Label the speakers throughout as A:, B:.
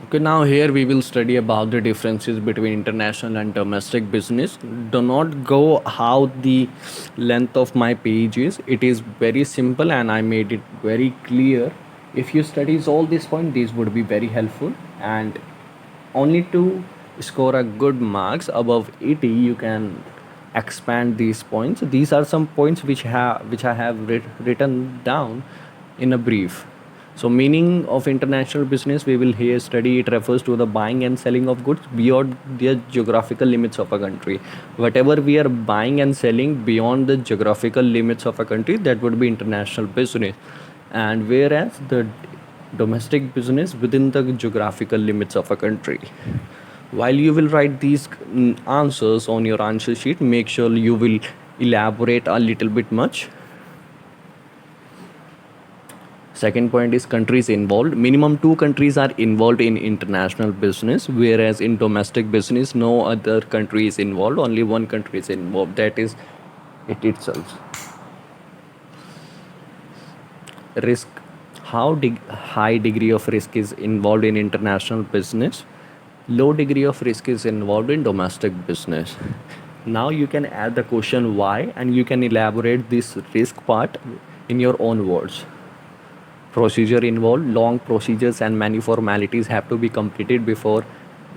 A: Okay, now here we will study about the differences between international and domestic business. Do not go how the length of my page is. It is very simple and I made it very clear. If you studies all these points, these would be very helpful. And only to score a good marks above 80, you can expand these points. These are some points which I have written down in a brief. So, meaning of international business, we will here study. It refers to the buying and selling of goods beyond the geographical limits of a country. Whatever we are buying and selling beyond the geographical limits of a country, that would be international business. And whereas the domestic business within the geographical limits of a country. While you will write these answers on your answer sheet, make sure you will elaborate a little bit much. Second point is countries involved. Minimum two countries are involved in international business, whereas in domestic business, no other country is involved, only one country is involved, that is it itself. Risk. How high degree of risk is involved in international business? Low degree of risk is involved in domestic business. Now you can add the question why, and you can elaborate this risk part in your own words. Procedure involved. Long procedures and many formalities have to be completed before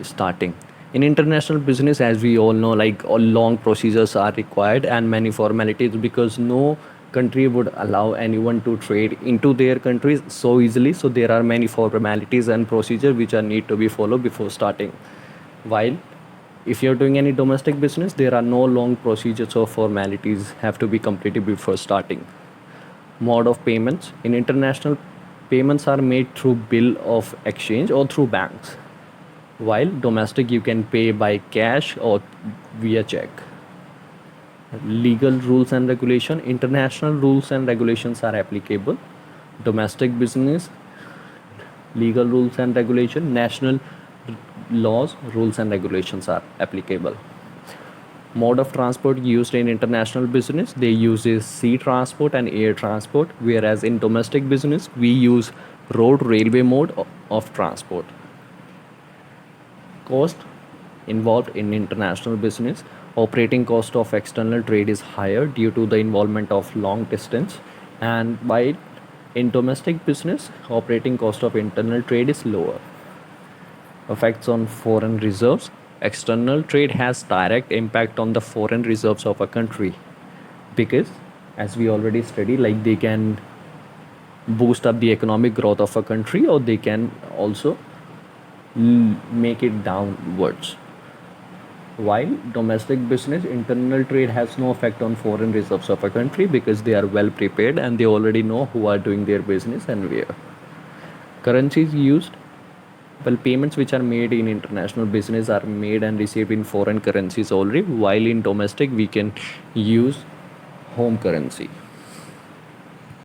A: starting. In international business, as we all know, like all long procedures are required and many formalities, because no country would allow anyone to trade into their countries so easily. So there are many formalities and procedures which are need to be followed before starting. While if you're doing any domestic business, there are no long procedures or formalities have to be completed before starting. Mode of payments. In international, payments are made through bill of exchange or through banks, while domestic you can pay by cash or via check. Legal rules and regulation. International rules and regulations are applicable. Domestic business, legal rules and regulation, national laws, rules and regulations are applicable. Mode of transport used in international business, they use is sea transport and air transport, whereas in domestic business we use road railway mode of transport. Cost involved in international business. Operating cost of external trade is higher due to the involvement of long distance, and while in domestic business operating cost of internal trade is lower. Effects on foreign reserves. External trade has direct impact on the foreign reserves of a country, because as we already studied, like they can boost up the economic growth of a country, or they can also make it downwards. While domestic business, internal trade has no effect on foreign reserves of a country, because they are well prepared and they already know who are doing their business and where. Currencies used. Well, payments which are made in international business are made and received in foreign currencies only, while in domestic we can use home currency.